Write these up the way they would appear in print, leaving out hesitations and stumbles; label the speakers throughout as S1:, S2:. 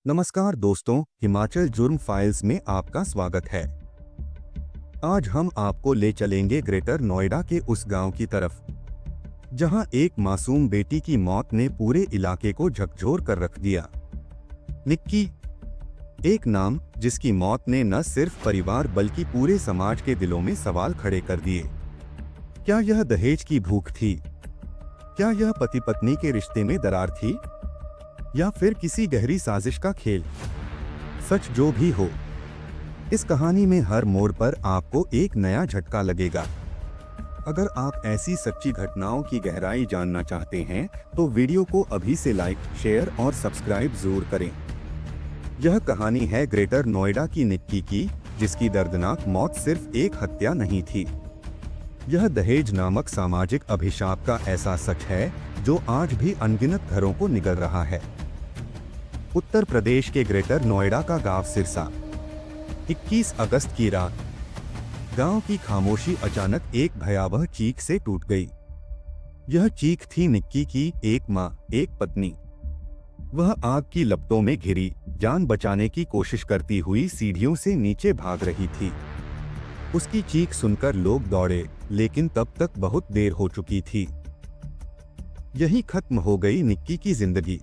S1: नमस्कार दोस्तों, हिमाचल जुर्म फाइल्स में आपका स्वागत है। आज हम आपको ले चलेंगे ग्रेटर नोएडा के उस गांव की तरफ, जहां एक मासूम बेटी की मौत ने पूरे इलाके को झकझोर कर रख दिया। निक्की, एक नाम जिसकी मौत ने न सिर्फ परिवार बल्कि पूरे समाज के दिलों में सवाल खड़े कर दिए। क्या यह दहेज की भूख थी? क्या यह पति पत्नी के रिश्ते में दरार थी, या फिर किसी गहरी साजिश का खेल? सच जो भी हो, इस कहानी में हर मोड़ पर आपको एक नया झटका लगेगा। अगर आप ऐसी सच्ची घटनाओं की गहराई जानना चाहते हैं तो वीडियो को अभी से लाइक, शेयर और सब्सक्राइब जरूर करें। यह कहानी है ग्रेटर नोएडा की निक्की की, जिसकी दर्दनाक मौत सिर्फ एक हत्या नहीं थी। यह दहेज नामक सामाजिक अभिशाप का ऐसा सच है जो आज भी अनगिनत घरों को निगल रहा है। उत्तर प्रदेश के ग्रेटर नोएडा का गांव सिरसा। 21 अगस्त की रात गांव की खामोशी अचानक एक भयावह चीख से टूट गई। यह चीख थी निक्की की, एक मां, एक पत्नी। वह आग की लपटों में घिरी, जान बचाने की कोशिश करती हुई सीढ़ियों से नीचे भाग रही थी। उसकी चीख सुनकर लोग दौड़े, लेकिन तब तक बहुत देर हो चुकी थी। यही खत्म हो गई निक्की की जिंदगी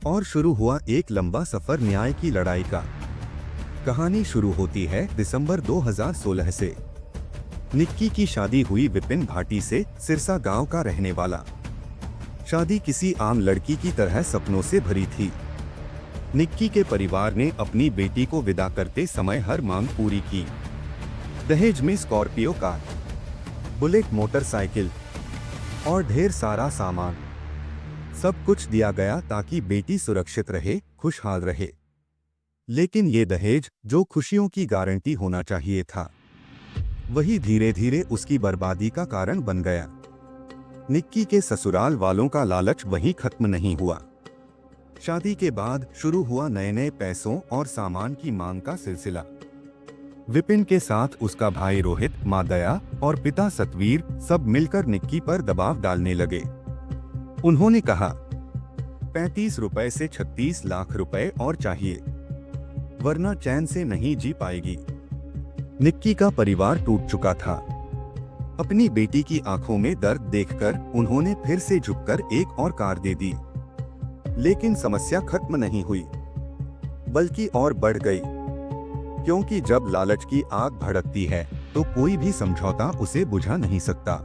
S1: और शुरू हुआ एक लंबा सफर न्याय की लड़ाई का। कहानी शुरू होती है दिसंबर 2016 से। निक्की की शादी हुई विपिन भाटी से, सिरसा गांव का रहने वाला। शादी किसी आम लड़की की तरह सपनों से भरी थी। निक्की के परिवार ने अपनी बेटी को विदा करते समय हर मांग पूरी की। दहेज में स्कॉर्पियो कार, बुलेट मोटरसाइकिल और ढेर सारा सामान, सब कुछ दिया गया ताकि बेटी सुरक्षित रहे, खुशहाल रहे। लेकिन ये दहेज, जो खुशियों की गारंटी होना चाहिए था, वही धीरे धीरे उसकी बर्बादी का कारण बन गया। निक्की के ससुराल वालों का लालच वहीं खत्म नहीं हुआ। शादी के बाद शुरू हुआ नए नए पैसों और सामान की मांग का सिलसिला। विपिन के साथ उसका भाई रोहित, मां दया और पिता सतवीर सब मिलकर निक्की पर दबाव डालने लगे। उन्होंने कहा, 35 रुपए से 36 लाख रुपए और चाहिए, वरना चैन से नहीं जी पाएगी। निक्की का परिवार टूट चुका था। अपनी बेटी की आंखों में दर्द देखकर उन्होंने फिर से झुककर एक और कार दे दी। लेकिन समस्या खत्म नहीं हुई, बल्कि और बढ़ गई, क्योंकि जब लालच की आग भड़कती है तो कोई भी समझौता उसे बुझा नहीं सकता।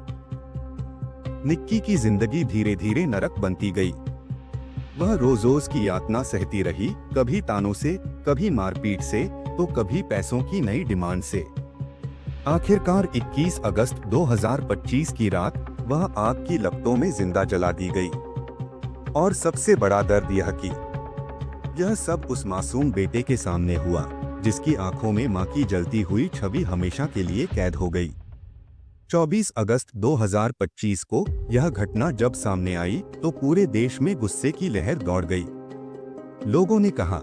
S1: निक्की की जिंदगी धीरे धीरे नरक बनती गई। वह रोज रोज की यातना सहती रही, कभी तानों से, कभी मारपीट से, तो कभी पैसों की नई डिमांड से। आखिरकार 21 अगस्त 2025 की रात वह आग की लपटों में जिंदा जला दी गई। और सबसे बड़ा दर्द यह कि यह सब उस मासूम बेटे के सामने हुआ, जिसकी आंखों में मां की जलती हुई छवि हमेशा के लिए कैद हो गई। 24 अगस्त 2025 को यह घटना जब सामने आई तो पूरे देश में गुस्से की लहर दौड़ गई। लोगों ने कहा,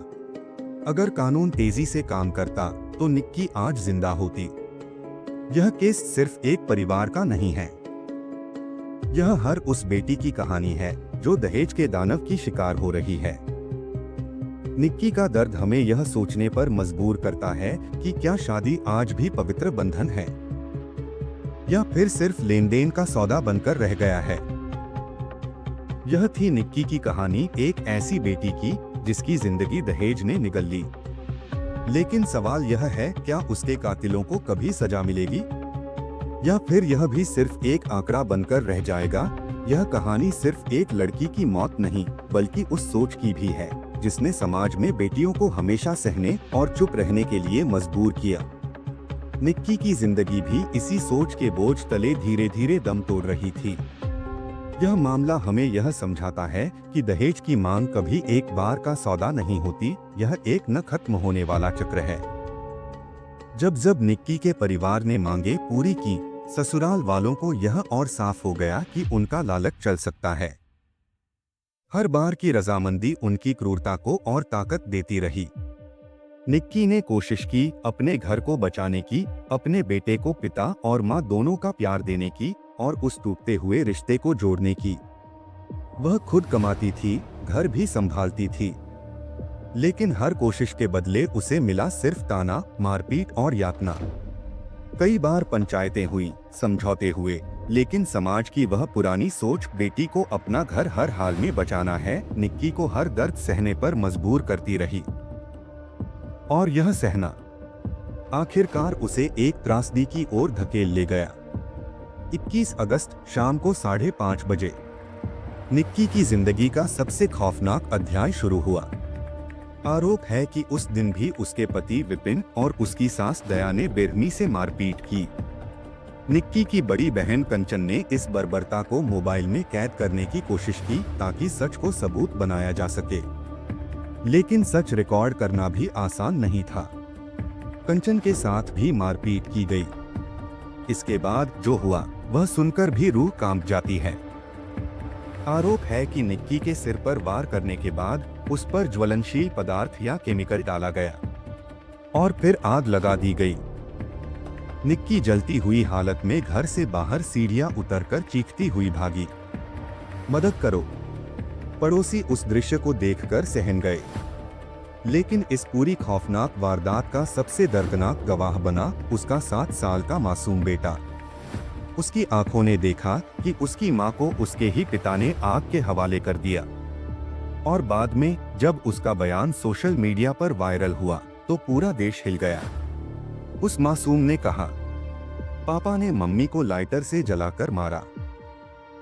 S1: अगर कानून तेजी से काम करता तो निक्की आज जिंदा होती। यह केस सिर्फ एक परिवार का नहीं है, यह हर उस बेटी की कहानी है जो दहेज के दानव की शिकार हो रही है। निक्की का दर्द हमें यह सोचने पर मजबूर करता है कि क्या शादी आज भी पवित्र बंधन है, या फिर सिर्फ लेन देन का सौदा बनकर रह गया है। यह थी निक्की की कहानी, एक ऐसी बेटी की जिसकी जिंदगी दहेज ने निगल ली। लेकिन सवाल यह है, क्या उसके कातिलों को कभी सजा मिलेगी, या फिर यह भी सिर्फ एक आंकड़ा बनकर रह जाएगा? यह कहानी सिर्फ एक लड़की की मौत नहीं, बल्कि उस सोच की भी है जिसने समाज में बेटियों को हमेशा सहने और चुप रहने के लिए मजबूर किया। निक्की की जिंदगी भी इसी सोच के बोझ तले धीरे धीरे दम तोड़ रही थी। यह मामला हमें यह समझाता है कि दहेज की मांग कभी एक बार का सौदा नहीं होती, यह एक न खत्म होने वाला चक्र है। जब जब निक्की के परिवार ने मांगे पूरी की, ससुराल वालों को यह और साफ हो गया कि उनका लालच चल सकता है। हर बार की रजामंदी उनकी क्रूरता को और ताकत देती रही। निक्की ने कोशिश की अपने घर को बचाने की, अपने बेटे को पिता और मां दोनों का प्यार देने की और उस टूटते हुए रिश्ते को जोड़ने की। वह खुद कमाती थी, घर भी संभालती थी, लेकिन हर कोशिश के बदले उसे मिला सिर्फ ताना, मारपीट और यातना। कई बार पंचायतें हुई, समझौते हुए, लेकिन समाज की वह पुरानी सोच बेटी को अपना घर हर हाल में बचाना है, निक्की को हर दर्द सहने पर मजबूर करती रही। और यह सहना आखिरकार उसे एक त्रासदी की ओर धकेल ले गया। 21 अगस्त शाम को 5:30 बजे निक्की की जिंदगी का सबसे खौफनाक अध्याय शुरू हुआ। आरोप है कि उस दिन भी उसके पति विपिन और उसकी सास दया ने बेरहमी से मारपीट की। निक्की की बड़ी बहन कंचन ने इस बर्बरता को मोबाइल में कैद करने की कोशिश की ताकि सच को सबूत बनाया जा सके, लेकिन सच रिकॉर्ड करना भी आसान नहीं था। कंचन के साथ भी मारपीट की गई। इसके बाद जो हुआ वह सुनकर भी रूह कांप जाती है। आरोप है कि निक्की के सिर पर वार करने के बाद उस पर ज्वलनशील पदार्थ या केमिकल डाला गया और फिर आग लगा दी गई। निक्की जलती हुई हालत में घर से बाहर सीढ़ियां उतरकर चीखती हुई भागी, मदद करो। पड़ोसी उस दृश्य को देखकर सहम गए, लेकिन इस पूरी खौफनाक वारदात का सबसे दर्दनाक गवाह बना उसका 7 साल का मासूम बेटा। उसकी आंखों ने देखा कि उसकी मां को उसके ही पिता ने आग के हवाले कर दिया, और बाद में जब उसका बयान सोशल मीडिया पर वायरल हुआ तो पूरा देश हिल गया। उस मासूम ने कहा, पापा ने मम्मी को लाइटर से जलाकर मारा।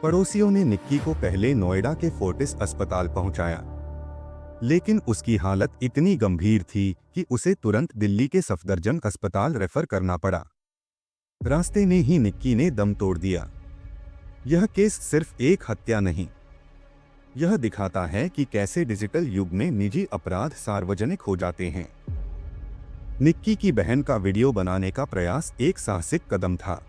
S1: पड़ोसियों ने निक्की को पहले नोएडा के फोर्टिस अस्पताल पहुंचाया, लेकिन उसकी हालत इतनी गंभीर थी कि उसे तुरंत दिल्ली के सफदरजंग अस्पताल रेफर करना पड़ा। रास्ते में ही निक्की ने दम तोड़ दिया। यह केस सिर्फ एक हत्या नहीं, यह दिखाता है कि कैसे डिजिटल युग में निजी अपराध सार्वजनिक हो जाते हैं। निक्की की बहन का वीडियो बनाने का प्रयास एक साहसिक कदम था,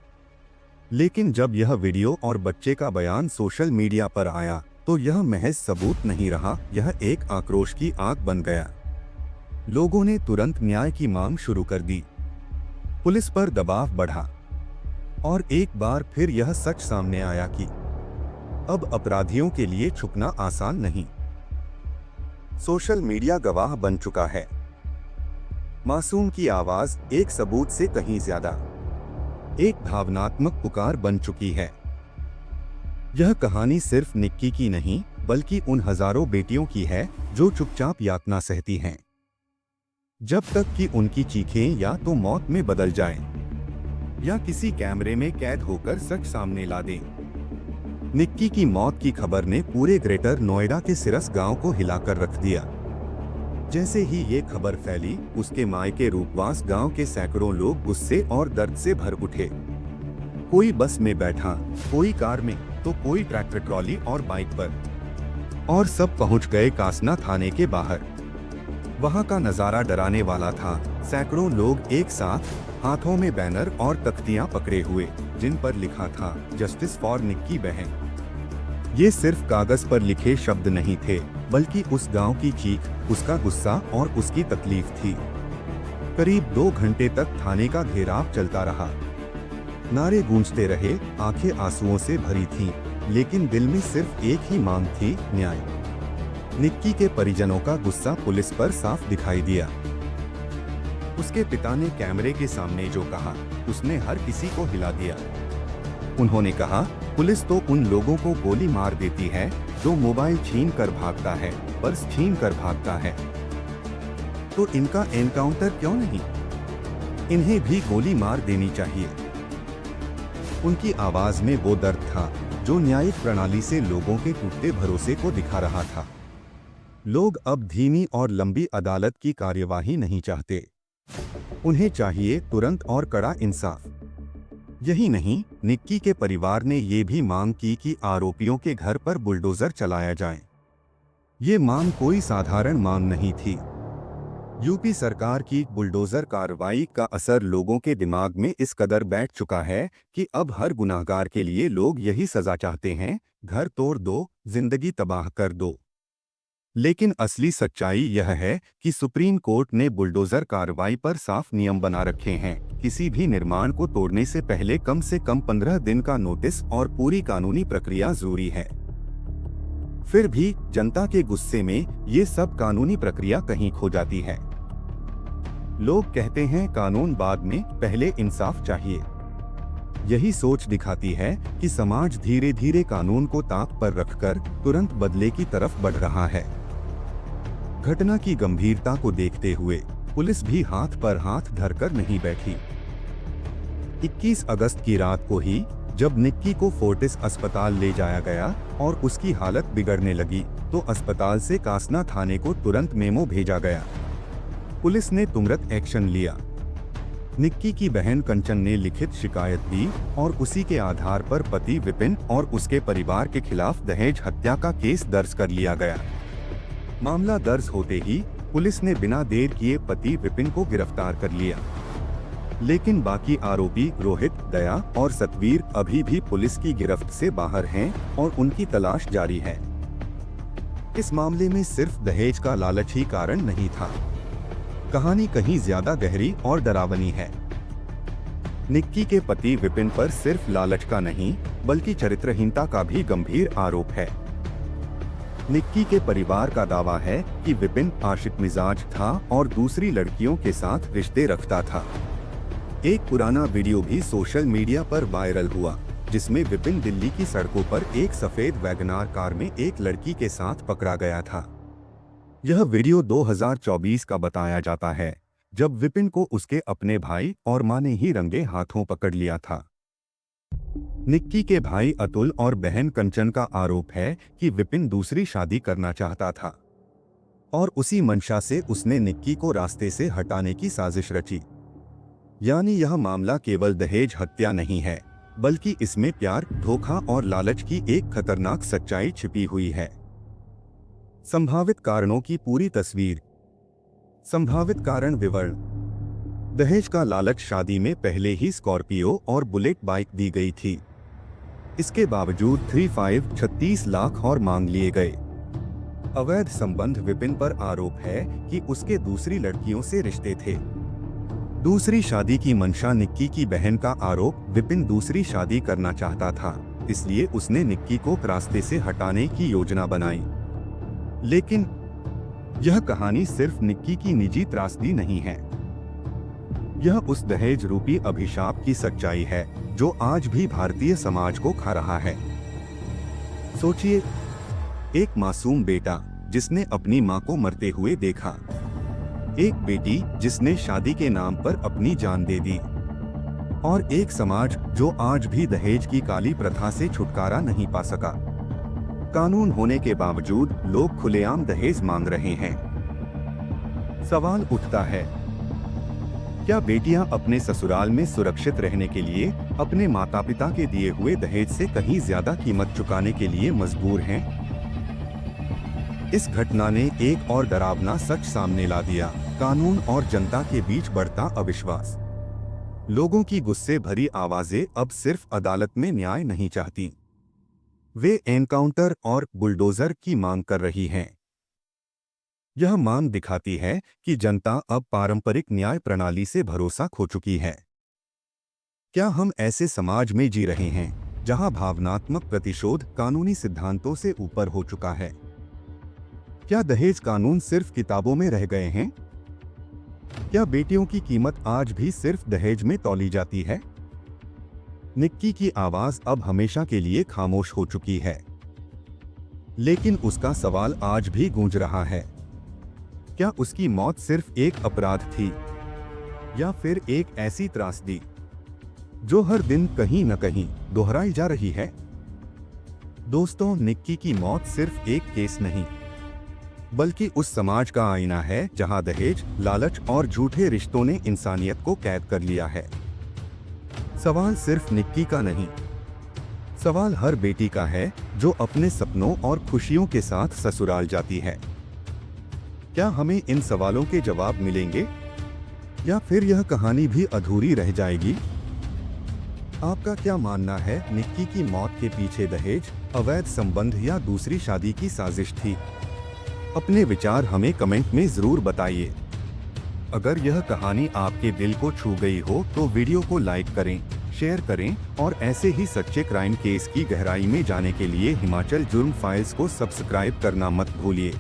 S1: लेकिन जब यह वीडियो और बच्चे का बयान सोशल मीडिया पर आया तो यह महज सबूत नहीं रहा, यह एक आक्रोश की आग बन गया। लोगों ने तुरंत न्याय की मांग शुरू कर दी। पुलिस पर दबाव बढ़ा और एक बार फिर यह सच सामने आया कि अब अपराधियों के लिए छुपना आसान नहीं। सोशल मीडिया गवाह बन चुका है। मासूम की आवाज एक सबूत से कहीं ज्यादा एक भावनात्मक पुकार बन चुकी है। यह कहानी सिर्फ निक्की की नहीं, बल्कि उन हजारों बेटियों की है जो चुपचाप यातना सहती हैं, जब तक कि उनकी चीखें या तो मौत में बदल जाएं, या किसी कैमरे में कैद होकर सच सामने ला दें। निक्की की मौत की खबर ने पूरे ग्रेटर नोएडा के सिरस गांव को हिलाकर रख दिया। जैसे ही ये खबर फैली, उसके मायके रूपवास गांव के सैकड़ों लोग गुस्से और दर्द से भर उठे। कोई बस में बैठा, कोई कार में, तो कोई ट्रैक्टर ट्रॉली और बाइक पर, और सब पहुंच गए कासना थाने के बाहर। वहां का नजारा डराने वाला था। सैकड़ों लोग एक साथ, हाथों में बैनर और तख्तियां पकड़े हुए, जिन पर लिखा था जस्टिस फॉर निक्की बहन। ये सिर्फ कागज पर लिखे शब्द नहीं थे, बल्कि उस गांव की चीख, उसका गुस्सा और उसकी तकलीफ थी। करीब 2 घंटे तक थाने का घेराव चलता रहा। नारे गूंजते रहे, आंखें आंसुओं से भरी थीं, लेकिन दिल में सिर्फ एक ही मांग थी, न्याय। निक्की के परिजनों का गुस्सा पुलिस पर साफ दिखाई दिया। उसके पिता ने कैमरे के सामने जो कहा, उसने हर किसी को हिला दिया। उन्होंने कहा, पुलिस तो उन लोगों को गोली मार देती है जो मोबाइल छीन कर भागता है, पर्स छीन कर भागता है, तो इनका एनकाउंटर क्यों नहीं? इन्हें भी गोली मार देनी चाहिए। उनकी आवाज में वो दर्द था जो न्यायिक प्रणाली से लोगों के टूटते भरोसे को दिखा रहा था। लोग अब धीमी और लंबी अदालत की कार्यवाही नहीं चाहते। उन्हें चाहिए तुरंत और कड़ा इंसाफ। यही नहीं, निक्की के परिवार ने ये भी मांग की कि आरोपियों के घर पर बुलडोजर चलाया जाए। ये मांग कोई साधारण मांग नहीं थी। यूपी सरकार की बुलडोजर कार्रवाई का असर लोगों के दिमाग में इस कदर बैठ चुका है कि अब हर गुनाहगार के लिए लोग यही सजा चाहते हैं, घर तोड़ दो, जिंदगी तबाह कर दो। लेकिन असली सच्चाई यह है कि सुप्रीम कोर्ट ने बुलडोजर कार्रवाई पर साफ नियम बना रखे हैं। किसी भी निर्माण को तोड़ने से पहले कम से कम 15 दिन का नोटिस और पूरी कानूनी प्रक्रिया जरूरी है। फिर भी जनता के गुस्से में ये सब कानूनी प्रक्रिया कहीं खो जाती है। लोग कहते हैं कानून बाद में, पहले इंसाफ चाहिए। यही सोच दिखाती है कि समाज धीरे धीरे कानून को ताक पर रखकर तुरंत बदले की तरफ बढ़ रहा है। घटना की गंभीरता को देखते हुए पुलिस भी हाथ पर हाथ धरकर नहीं बैठी। 21 अगस्त की रात को ही जब निक्की को फोर्टिस अस्पताल ले जाया गया और उसकी हालत बिगड़ने लगी, तो अस्पताल से कासना थाने को तुरंत मेमो भेजा गया। पुलिस ने तुरंत एक्शन लिया। निक्की की बहन कंचन ने लिखित शिकायत दी और उसी के आधार पर पति विपिन और उसके परिवार के खिलाफ दहेज हत्या का केस दर्ज कर लिया गया। मामला दर्ज होते ही पुलिस ने बिना देर किए पति विपिन को गिरफ्तार कर लिया, लेकिन बाकी आरोपी रोहित, दया और सतवीर अभी भी पुलिस की गिरफ्त से बाहर हैं और उनकी तलाश जारी है। इस मामले में सिर्फ दहेज का लालच ही कारण नहीं था। कहानी कहीं ज्यादा गहरी और डरावनी है। निक्की के पति विपिन पर सिर्फ लालच का नहीं, बल्कि चरित्रहीनता का भी गंभीर आरोप है। निक्की के परिवार का दावा है कि विपिन आशिक मिजाज था और दूसरी लड़कियों के साथ रिश्ते रखता था। एक पुराना वीडियो भी सोशल मीडिया पर वायरल हुआ, जिसमें विपिन दिल्ली की सड़कों पर एक सफेद वैगनार कार में एक लड़की के साथ पकड़ा गया था। यह वीडियो 2024 का बताया जाता है, जब विपिन को उसके अपने भाई और मां ने ही रंगे हाथों पकड़ लिया था। निक्की के भाई अतुल और बहन कंचन का आरोप है कि विपिन दूसरी शादी करना चाहता था और उसी मंशा से उसने निक्की को रास्ते से हटाने की साजिश रची। यानी यह मामला केवल दहेज हत्या नहीं है, बल्कि इसमें प्यार, धोखा और लालच की एक खतरनाक सच्चाई छिपी हुई है। संभावित कारणों की पूरी तस्वीर। संभावित कारण विवरण। दहेज का लालच। शादी में पहले ही स्कॉर्पियो और बुलेट बाइक दी गई थी। इसके बावजूद 36 लाख और मांग लिए गए। अवैध संबंध। विपिन पर आरोप है कि उसके दूसरी लड़कियों से रिश्ते थे। दूसरी शादी की मंशा। निक्की की बहन का आरोप, विपिन दूसरी शादी करना चाहता था, इसलिए उसने निक्की को रास्ते से हटाने की योजना बनाई। लेकिन यह कहानी सिर्फ निक्की की निजी त्रासदी नहीं है। यह उस दहेज रूपी अभिशाप की सच्चाई है जो आज भी भारतीय समाज को खा रहा है। सोचिए, एक मासूम बेटा जिसने अपनी मां को मरते हुए देखा, एक बेटी जिसने शादी के नाम पर अपनी जान दे दी, और एक समाज जो आज भी दहेज की काली प्रथा से छुटकारा नहीं पा सका। कानून होने के बावजूद लोग खुलेआम दहेज मांग रहे हैं। सवाल उठता है, क्या बेटियां अपने ससुराल में सुरक्षित रहने के लिए अपने माता पिता के दिए हुए दहेज से कहीं ज्यादा कीमत चुकाने के लिए मजबूर हैं? इस घटना ने एक और डरावना सच सामने ला दिया। कानून और जनता के बीच बढ़ता अविश्वास। लोगों की गुस्से भरी आवाजें अब सिर्फ अदालत में न्याय नहीं चाहती, वे एनकाउंटर और बुलडोजर की मांग कर रही हैं। यह मांग दिखाती है कि जनता अब पारंपरिक न्याय प्रणाली से भरोसा खो चुकी है। क्या हम ऐसे समाज में जी रहे हैं जहां भावनात्मक प्रतिशोध कानूनी सिद्धांतों से ऊपर हो चुका है? क्या दहेज कानून सिर्फ किताबों में रह गए हैं? क्या बेटियों की कीमत आज भी सिर्फ दहेज में तौली जाती है? निक्की की आवाज अब हमेशा के लिए खामोश हो चुकी है, लेकिन उसका सवाल आज भी गूंज रहा है। क्या उसकी मौत सिर्फ एक अपराध थी, या फिर एक ऐसी त्रासदी जो हर दिन कहीं न कहीं दोहराई जा रही है? दोस्तों, निक्की की मौत सिर्फ एक केस नहीं, बल्कि उस समाज का आईना है जहां दहेज, लालच और झूठे रिश्तों ने इंसानियत को कैद कर लिया है। सवाल सिर्फ निक्की का नहीं, सवाल हर बेटी का है जो अपने सपनों और खुशियों के साथ ससुराल जाती है। क्या हमें इन सवालों के जवाब मिलेंगे, या फिर यह कहानी भी अधूरी रह जाएगी? आपका क्या मानना है? निक्की की मौत के पीछे दहेज, अवैध संबंध या दूसरी शादी की साजिश थी? अपने विचार हमें कमेंट में जरूर बताइए। अगर यह कहानी आपके दिल को छू गई हो तो वीडियो को लाइक करें, शेयर करें और ऐसे ही सच्चे क्राइम केस की गहराई में जाने के लिए हिमाचल जुर्म फाइल्स को सब्सक्राइब करना मत भूलिए,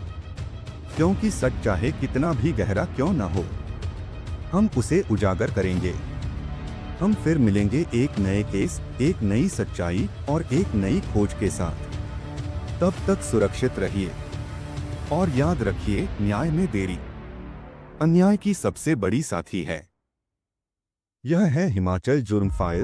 S1: क्योंकि सच चाहे कितना भी गहरा क्यों न हो, हम उसे उजागर करेंगे। हम फिर मिलेंगे एक नए केस, एक नई सच्चाई और एक नई खोज के साथ। तब तक सुरक्षित रहिए और याद रखिए, न्याय में देरी अन्याय की सबसे बड़ी साथी है। यह है हिमाचल जुर्म फाइल।